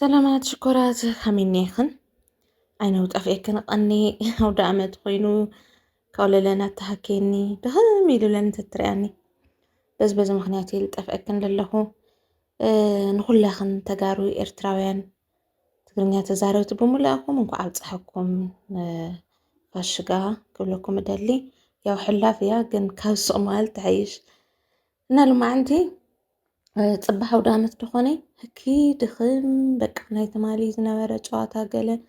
سلامات شكرات خمينيخن أنا وتأفيكن قني أو دعمت خوينو كولا لنا تحكيني دهم يلو لنا تترياني بس مخنياتي لتأفيكن للهو نقول لخن تجارو إرتراوين تقولني تزارو تبوملاكم ونكو عبد صحكم فاشقا كلكم دلي يا وحلا فيها جن كاس أمال تعيش نالو ما عندي تصبح ودامت دخوني هكي دخم بك ناي تمالي زنبرة شواتا قلة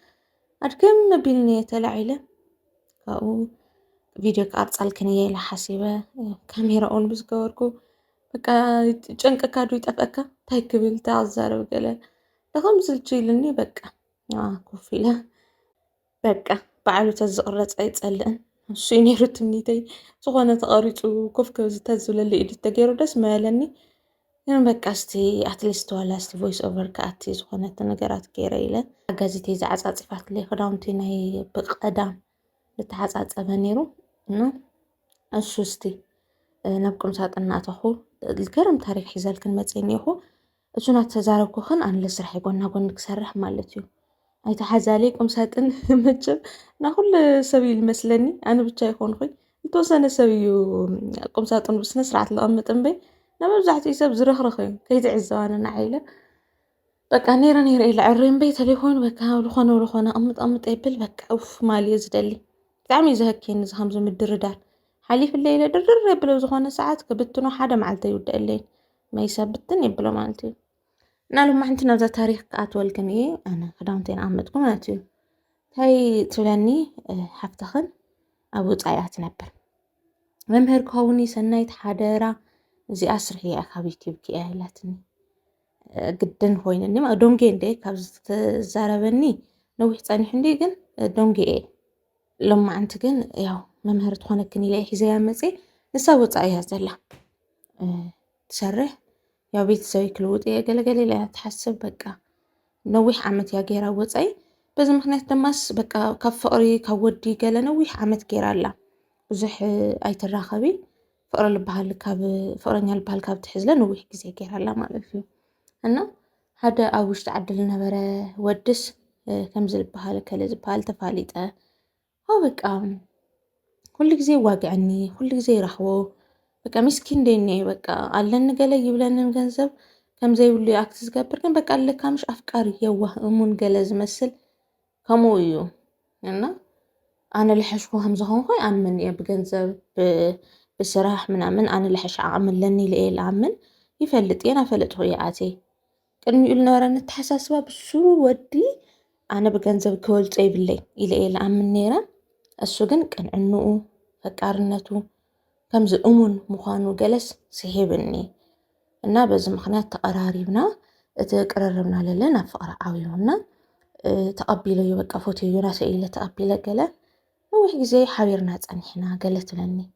أركم بيلني تلعيلة كاو فيديو كارت الكنية لحاسبة كاميرا أون بس كوركو بكا جنك كادو يتفكا تايكبل تعزار وقلة دخم زلجيلني بكا كوفيلة بكا بعلو تزقرت أي تسألن شيني رتمنيتي سخونة تقاريتو كوفكو زتزول اللي إيدي تغيرو داس مالني يعني بقى أتليست ولا فويس أوفر كأتي زخونة نجارات كيريلة أجازتي زعزعت صفات لي خدامتي نهي بقدام لتحزعت أبنيرو إنه الشوستي نبقم ساعات أن أتخو الكرم تاريخ حزال كان متسيني خو أشونا تزاركو خن أنا لسرح يقولنا قلنك سرح مالتيو أي تحزاليكم ساعات أن متجب نقول سبيل مثلني أنا بتشاي يخون خوي توصلنا سبيو قم ساعات بس نسرعت الأمة تنبي لما بزحت يسب زرخ رخيم كيد عزوانا نعيلة بقى نيرا إلى عرين بيت اللي هون بقى ولخونا أمت قبل بقى أوف مالي يزدلي تعمي زهكين زهم زم الدردار حالي في الليلة درر بلو زخونا ساعات كبتنو حدا معلتي يود الليل ما يثبتني بلو مالتي نالو ما عندنا ذا تاريخ أطول كان إيه أنا خدامتين عمتكم أتيو هاي تولاني حفتخن أبو تعيات نبر ممهر كوني سنايت حدارة زي أسرحي أخابيتي بكي أهلاتني جدًا خوينني ما دونجي ندي كابز تزاربني نوح تصاني حندي جن دونجي إيه لما أنت جن ياو ممهر تخونك كني لاقي زي عمتي نسوي عيها زلا تسرح يا بيت سوي كلود إيه قال لا تحسب بقى نوح عمت يا جيرا وصعي بس مخنات تماس بقى كفقري كودي قال نوح عمت جيرا لا بزح أي تراخبي فقر البحال كاب فقرني البحال كاب تحزله نوح جزي جيرا لا ما أعرف أنا هذا أوش تعدل نبرة ودس كمزل بحال كلز بحال تفاليته هو بقى كل جزي واقعني كل جزي رحوه بقى مسكين ديني بقى علن قال يبلن نجنزب كم زي واللي أكتس قبر كان بقى قال لك مش أفكار يوه أمون جلز مثل كمو يو يعني أنا اللي حشوهم زهون خوي أمن يا بجنزب بصراحة من أنا اللي حش أعمل لني لإيه العمل يفلت أنا فلت هوياتي كان يقول نورا نتحساسوا بشو ودي أنا بجنزب كول طيب اللي إلى العمل نيرة السجن كان عنو فكرنته كمز أمون مخانو جلس سيهبني النابز مخنات تقراريبنا تقرربنا لنا فقرا عاويونا تقبله يبقى فوتي يوناس إلى تقبله جلا وحي زي حبيرنا تانحنا قالت لني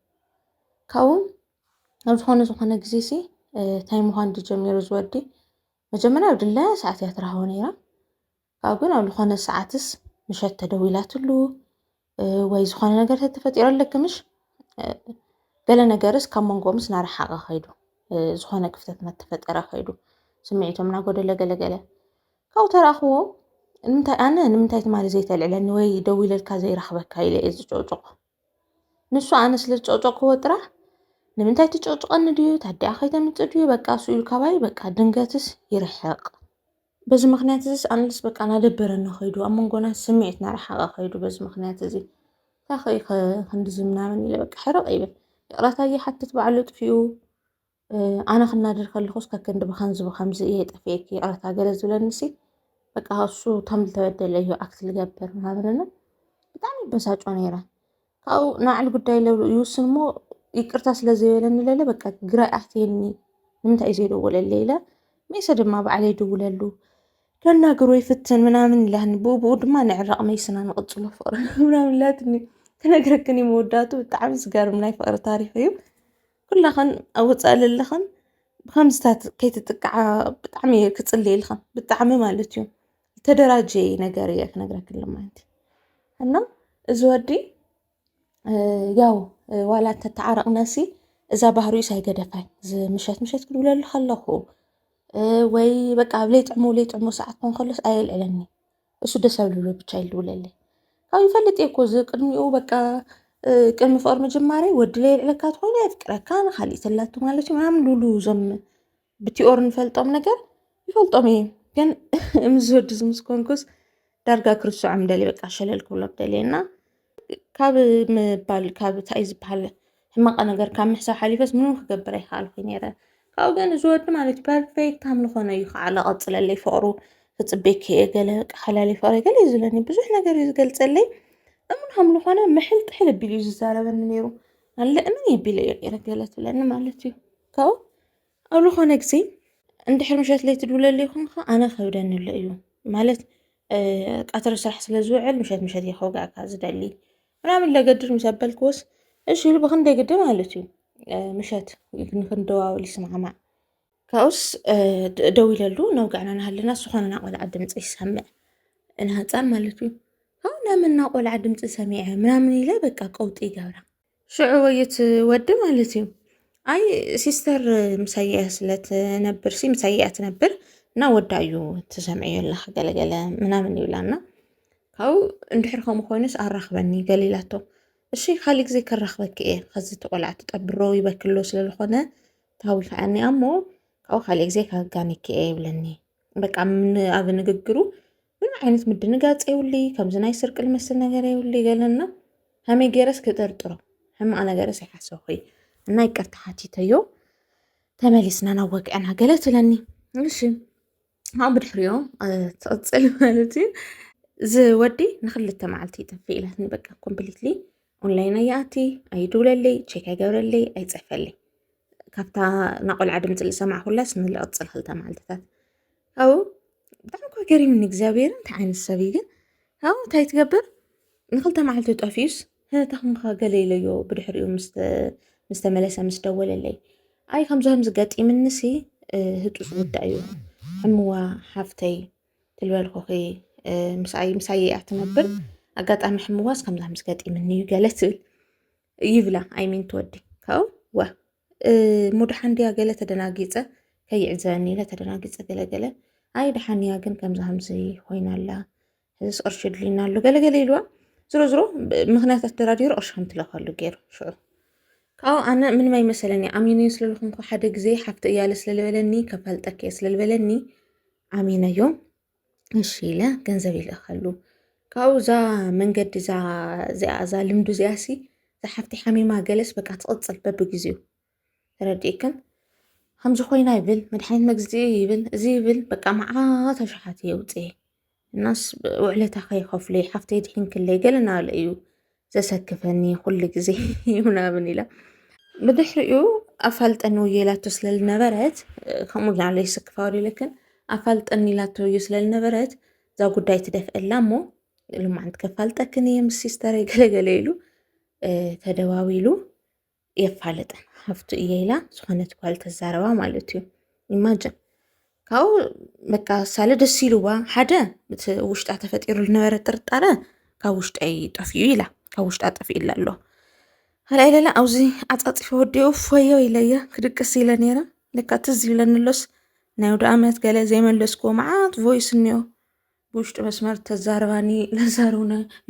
كون زخونة جزيسي تايم مخان دي جميل زودي مجمنا عبد الله ساعات يترهونيرا كأقول أقول خانة ساعاتس مش هتدويلات له ويزخانة نجار تفتير لك مش قال نجارس كم من قومس نار حاجة خيدو زخانة كفتت ما تفتير خيدو سمعته من أقول له قال كاو ترى أخوه أنا نمتى مالي زيت الإعلان وي دويل الكازي رخبك هاي لإز جوجق نسوا أنا سلت جوجق هو ترى نمتى تجوجق النديو تعدي أخيته متديو بقى سويل كواي بقى دنجاتس يرحق بس مخنات زي أنا لسه بقى أنا دبر إنه خيدو أما نقولنا سمعتنا رح خيدو بس مخنات زي تاخي خندزمنا من اللي بقى حرق أيوة قرأت هي حتى تبعلت فيه أنا خلنا ندخل خصك كنت بخمس إيه تفيكي قرأت جلز ولا نسي بقى هالصو تمل تبدل أيوة أكت اللي جبر هذا بتعمل مساج ونيرة أو ناعل قداي لو يوصلمو يقرطاس لزي ولا لا بقى قراء أحتيني نمتى يزيدوا ولا الليلة ما يصير ما بعلي دولا له كنا قروي فتن منامن لهن بوبود ما نعرق ميسنا نقصله فقر منامن لاتني كنا قركني موداتو تعبس قار مناي فقر تاريخي كل خن أو تسأل اللخن بخمسات كي تتقع بتعمي كتصلي الخن بتعمي مالتيو تدراجي نقاريك نقرك لما انت هنا زودي ياو ولا تتعرق ناسي إذا بهروي ساي قدفاي زي مشات كل ولا خلخو ወይ በቃ ብለይ ጥዕሞ ሰዓት ኮንከሎስ ኣየልዕለኒ እሱ ደስ ኣብልብሎ ብቻ ይልውለለይ ካብ ይፈልጥ እየ እኮ ቅድሚኡ በቃ ቅድሚ ፍቅሪ ምጅማሬ ወዲ ለየልዕለካ ትኮይነ የፍቅረካ ንካሊእ ተላቱ ማለት እዩ ምናምን ልብሉ እዞም ብቲኦር ንፈልጦም ነገር ይፈልጦም እየ ግን ምስ ወዲ ምስ ኮንኩስ ዳርጋ ክርስዖም ደልየ በቃ ሸለል ክብሎም ደልየና ካብ እንታይ እዩ ዝበሃል ሕማቕ ነገር ካብ ምሕሳብ ሓሊፈስ ምንም ክገብር ኣይከኣልኩ ነይረ ካብኡ ግን እዚ ወዲ ማለት ፐርፌክት ከምዝኾነ እዩ ከዓ ዝቐፅለለይ ፍቅሩ ክፅበክ እየ ገለ በቃ ሓላለይ ፍቅሪ ገለ እዩ ዝብለኒ ብዙሕ ነገር እዩ ዝገልፀለይ እሙን ከም ዝኾነ ምሕል ጥሕል ኣቢሉ እዩ ዝዛረበኒ ነይሩ ኣለእምን የቢለ እየ ነይረ ገለ ትብለኒ ማለት እዩ ካብኡ ኣብ ዝኾነ ግዜ እንድሕር ምሸት ለይቲ ትድውለሉ ይኹንከ ኣነ ከብደኒ ኣሎ እዩ ማለት ቀትሪ ስራሕ ስለ ዝውዕል ምሸት እየ ከውጋእካ ዝደሊ ምናምን ለገድር ምስ ኣበልክዎስ እሺ ኢሉ ብክንደይ ግዲ ማለት እዩ ምሸት ንክንደዋወል ይስማዕማዕ ካብኡስ ደው ኢለሉ ነውጋዕና ናሃለና ዝኾነ ና ቆልዓ ድምፂ ይሰምዕ ንህፃን ማለት እዩ ካብ ናምን ና ቆልዓ ድምፂ ሰሚዐ ምናምን ኢለ በቃ ቀውጢ ይገብራ ሽዑ ወይት ወዲ ማለት እዩ ኣይ ሲስተር ምሳይያ ስለትነብር ምሳይያ ትነብር እና ወዳ እዩ ትሰምዕዮ ኣለካ ገለገለ ምናምን ይብላና ካብኡ እንድሕር ከምኡ ኮይኑስ ኣራኽበኒ ገሊላቶ እሺ ካሊእ ግዜ ከራኽበክ እየ ከዚ ተቆልዓ ትጠብሮ ይበክሎ ስለዝኾነ ታዊ ከዓኒ እሞ ካብኡ ካሊእ ግዜ ከጋኒክ እየ ይብለኒ በቃ ኣብ ንግግሩ ምንም ዓይነት ምድንጋፅ የብሉ ከምዚ ናይ ስርቂ ልመስል ነገር የብሉ ገለና ከመይ ገይረስ ክጠርጥሮ ሕማቕ ነገርስ ይሓስብ እና ይቅርታ ሓቲተዮ ተመሊስና ናብ ወግዕና ገለ ትብለኒ እሺ ኣብ ብድሕሪኦ ትቕፅል ማለት እዩ ዝወዲ ንክልተ መዓልቲ ይጠፍእ ኢላትኒ በቃ ኮምፕሊትሊ ኦንላይን ኣይኣቲ ኣይድውለለይ ቼክ ኣይገብረለይ ኣይፅሕፈለይ ካብታ ናቆልዓ ድምፂ ዝሰማዕ ኩላስ ንዝቕፅል 2 መዓልትታት ካብኡ ብጣዕሚ እኮ ገሪምኒ እግዚኣብሔር እንታይ ዓይነት ሰብ እዩ ግን ካብኡ እንታይ ትገብር ን2 መዓልቲ ጠፊዩስ ታኹምካ ገለ ኢለዮ ብድሕሪኡ ምስ ተመለሰ ምስ ደወለለይ ኣይ ከምዚ ገጢምንሲ ህጡፅ ጉዳይ እዩ ሕምዋ ሓፍተይ ትልበልኩኺ ምሳይ እያ ትነብር ኣጋጣሚ ሕምዋስ ከምዚ ገጢምኒ እዩ ገለ ትብል ይብላ ኣይሚን ትወዲ ካብኡ ዋ ሙድሓንድያ ገለ ተደናጊፀ ከይዕዘበኒ ኢለ ተደናጊፀ ገለገለ ኣይ ድሓንያ ግን ከምዚ ኮይና ኣላ ሕዝስ ቅርሺ ድልይና ኣሎ ገለገለ ኢልዋ ዝሮ ምክንያታት ደራዲሩ ቅርሺ ከም ትለኸሉ ገይሩ ሽዑ ካብኡ ኣነ ምንም ኣይመሰለኒ ኣሚነ ስለልኩንኩ ሓደ ግዜ ሓፍቲ እያለ ስለልበለኒ ከፋልጠክ እየ ስለልበለኒ ኣሚነዮ እሺ ኢለ ገንዘብ ይልእኸሉ ካብኡ እዛ መንገዲ እዛ ልምዱ እዚኣሲ እዛ ሓፍቲ ሓሚማ ገለስ በቃ ትቕፅል በብግዜኡ ተረዲእክን ከምዚ ኮይና ይብል መድሓኒት መግዝኢ ይብል እዚ ይብል በቃ መዓት ኣሽሓት የውፅእ እናስ ውዕለታ ከይኸፍለይ ሓፍተይ ድሒን ክለይ ገለ ናበለ እዩ ዘሰክፈኒ ኩሉ ግዜ ምናምን ኢላ ብድሕሪኡ ኣፋልጠኒ ውየላቶ ስለልነበረት ከምኡ ናለ ይስክፋ ወዲልክን ኣፋልጠኒ ኢላቶ እዩ ስለልነበረት እዛ ጉዳይ ትደፍአላ እሞ ልማዓንቲ ከፋልጠክን እየ ምስ ሲስተረይ ገለገለ ኢሉ ተደዋዊሉ የፋልጠን ሃፍቱ እየ ኢላ ዝኾነት ጓል ተዛረባ ማለት እዩ ኢማጅን ካብኡ በቃ ሳለ ደስ ኢሉዋ ሓደ ውሽጣ ተፈጢሩ ዝነበረ ጥርጣረ ካብ ውሽጠይ ጠፊኡ ኢላ ካብ ውሽጣ ጠፊኡ ኢላ ኣሎ ካልኣይ ለላ ኣብዚ ዓፃፂፈ ወዲኡ ፈዮ ኢለየ ክድቅስ ኢለ ነይረ ለካ ትዝ ይብለኒሎስ ናይ ወዲ ዓመት ገለ ዘይመለስክዎ መዓት ቮይስ እኒኦ ብውሽጢ መስመር ተዛረባኒ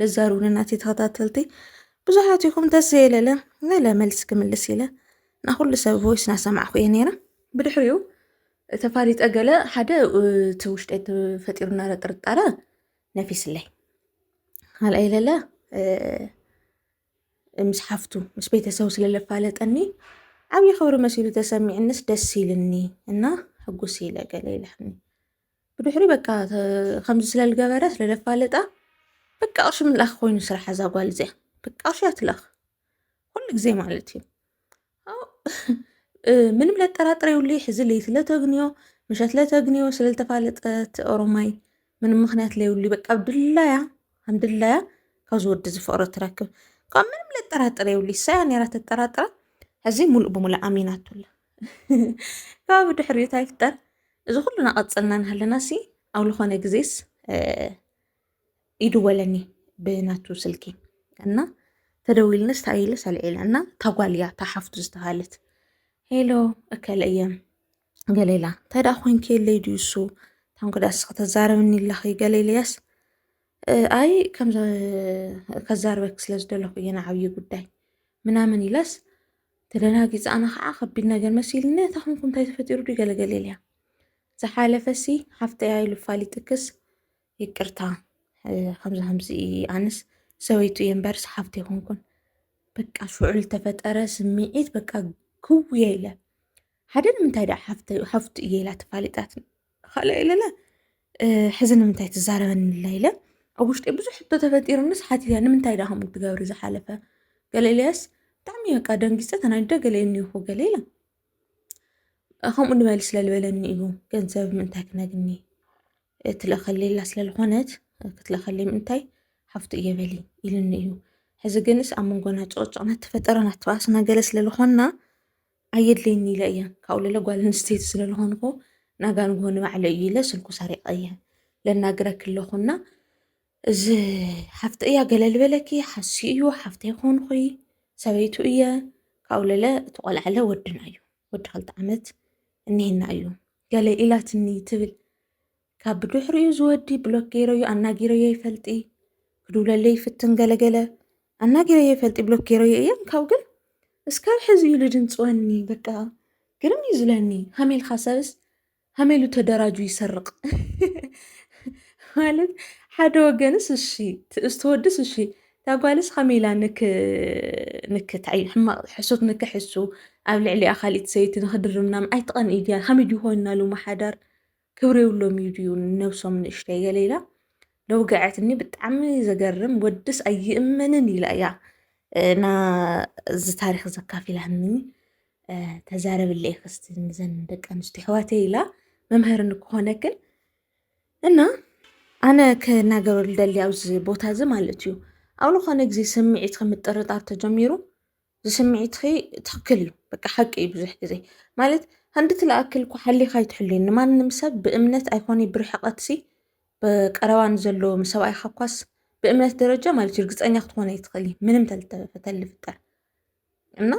ለዛሩኒ እናተይ ተኸታተልቲ ብዙሓት ይኹም ደስ የለለ ገለ መልሲ ክምልስ ኢለ ናኩሉ ሰብ ቮይስ ናሰማዕኹ እየ ነይረ ብድሕሪኡ ተፋሊጠ ገለ ሓደ እቲ ውሽጠይ ተፈጢሩ ናረ ጥርጣረ ነፊስለይ ካልኣይ ለለ ምስ ሓፍቱ ምስ ቤተሰቡ ስለለፋለጠኒ ዓብዪ ክብሪ መሲሉ ተሰሚዕንስ ደስ ኢልኒ እና ሕጉስ ኢለ ገለ ኢለሕኒ ብድሕሪ በቃ ከምዚ ስለልገበረ ስለለፋለጣ በቃ ቅርሺ ምልኣኽ ኮይኑ ስራሕ እዛ ጓል እዚኣ በቃ ቅርሺ እያ ትልኣኽ ኩሉ ግዜ ማለት እዩ ምንም ለጠራጥረ የብሉ ሕዚ ለይቲ ለተግንዮ ምሸት ለተግንዮ ስለልተፋለጠት ኦሮማይ ምንም ምክንያት ለየብሉ በቃ ብድላያ ከምድላያ ካብ ዝወዲ ዝፍቅሮ ትረክብ ካብ ምንም ለጠራጥረ የብሉ ሳያ ነራ ተጠራጥራ ሕዚ ሙሉእ ብሙሉእ ኣሚናቶላ ካብ ብድሕሪኡ እንታይ ይፍጠር እዚ ኩሉ ናቐፅልና ንሃለና ሲ ኣብ ዝኾነ ግዜስ ይድወለኒ ብናቱ ስልኪ እና ተደዊልንስ ታይልስ ኣልዒላ እና ታጓልያ ታሓፍቱ ዝተሃለት ሄሎ እከለ እየ قاليلا تدا خوين كي اللي يدوسو تانكو داس تزاربني لخي قاليلياس أي كم كزاربك سلازدلو ينا عبي قداي ምናምን ኢላስ ተደናጊፅ ኣነ ከዓ ከቢድ ነገር መሲልኒ እታ ኩንኩም እንታይ ተፈጢሩ ዱ ገለገለ ኢልያ ዝሓለፈሲ ሓፍተያ ኢሉ ፋሊጥክስ ይቅርታ ከምዚ ኣንስ ሰበይቱ እየ እምበርስ ሓፍተ ይኮንኩን በቃ ሽዑል ተፈጠረ ስምዒት በቃ ክው እየ ኢለ ሓደ ንምንታይ ዳ ሓፍቱ እየ ኢላ ተፋሊጣት ካልእ ኢለለ ሕዚ ንምንታይ ትዛረበኒ ኢላ ኢለ ኣብ ውሽጢ ብዙሕ ሕቶ ተፈጢሩንስ ሓቲያ ንምንታይ ዳ ከምኡ ትገብሪ ዝሓለፈ ገለ ኢልያስ ብጣዕሚ በቃ ደንጊፀት ኣና ደገለየኒ ይኹ ገለ ኢለ ከምኡ ንበል ስለልበለኒ እዩ ገንዘብ ምንታይ ክነግኒ ትለኸለላ ስለዝኾነት ክትለኸለይ ምንታይ ሓፍቱ እየ በሊ ኢልኒ እዩ ሕዚ ግንስ ኣብ መንጎና ጭቕጭቕና ተፈጠረ ናተባእስና ገለ ስለዝኾንና ኣየድለይኒ ኢለ እየ ካብኡ ለለ ጓል ኣንስተይቲ ስለዝኾንኩ ናጋ ንግሆ ንባዕለ እዩ ኢለ ስልኩ ሰሪቀ እየ ለናግረክ ኣለኹና እዚ ሓፍተ እያ ገለ ልበለኪ ሓሲ እዩ ሓፍተ ይኮንኹ ሰበይቱ እየ ካብኡ ለለ እቲ ቆልዓለ ወድና እዩ ወዲ 2 ዓመት እኒሄና እዩ ገለ ኢላትኒ ትብል ካብ ብድሕሪኡ ዝወዲ ብሎክ ገይረዩ ኣናጊረዮ ይፈልጢ ክድውለለይ ይፍትን ገለገለ ኣናጊረዮ ይፈልጢ ብሎክ ገይረዮ እየ ካብ ግን እስካብ ሕዚ እዩ ልድንፅወኒ በቃ ግርም እዩ ዝብለኒ ከመኢልካ ሰብስ ከመኢሉ ተደራጁ ይሰርቕ ማለት ሓደ ወገንስ እሺ እስተወድስ እሺ ታጓልስ ከመኢላ ንክታይ ሕማቕ ሕሶት ንክሕሱ ኣብ ልዕሊኣ ካሊእ ሰይቲ ንክድርብ ምናምን ኣይትቐንኢ ድያ ከመይ ድዩ ኮይንናሉ ማሓዳር ክብሪ የብሎም እዩ ድዩ ነብሶም ንእሽተይ ገለ ኢላ ደውጋዓትኒ ብጣዕሚ ዘገርም ወድስ ኣይእመንን ኢላ እያ ና እዚ ታሪክ ዘካፊላኒ ተዛረብለይ ክስቲ ንዘን ደቂ ኣንስትዮ ኣሕዋተይ ኢላ መምሃርን ክኾነክን እና ኣነ ክናገረሉ ደሊ ኣብዚ ቦታ እዚ ማለት እዩ ኣብ ዝኾነ ግዜ ስምዒት ከምጥርጣር ተጀሚሩ ዝስምዒትኺ ትክክል እዩ በቃ ሓቂ እዩ ብዙሕ ግዜ ማለት ሃንዲ ትለኣክል እኳ ሓሊኻ ይትሕልዩ ንማንም ሰብ ብእምነት ኣይኮነ ብርሕቐትሲ በቀረባ ንዘሎ ሰብኣይካ እኳስ ብእምነት ደረጃ ማለት እዩ እርግፀኛ ክትኾነ ይትኽእል ምንም ተልፍጠር እና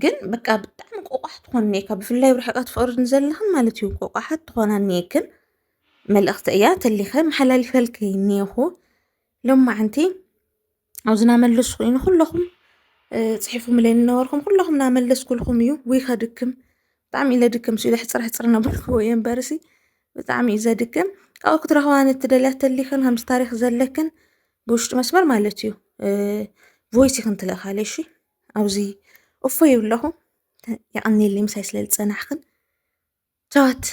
ግን በቃ ብጣዕሚ ቆቋሕ ትኾን እኒአካ ብፍላይ ብርሕቐት ፍቅሪ ንዘለኽን ማለት እዩ ቆቋሓት ትኾና እኒአክን መልእኽቲ እያ ተሊኸ መሓላሊፈልክ እኒአኹ ሎማዓንቲ ኣብዚ ናመለስኩ ኢኑ ኩለኹም ፅሒፉም ለይ ነበርኩም ኩለኹም ናመለስኩልኩም እዩ ወይ ከድክም ብጣዕሚ ኢለ ድክም ሲኢለ ሕፅር ነበርክዎ እየ እምበርሲ ብጣዕሚ እዩ ዘድክም ካብኡ ክትረኽባ ንትደልያ ተሊኽን ከምዚ ታሪክ ዘለክን ብውሽጢ መስመር ማለት እዩ ቮይስ ይኽን ትልእኻለይ እሺ ኣብዚ እፎ ይብለኹ ይቐኒለይ ምሳይ ስለ ዝፀናሕክን ቻዋት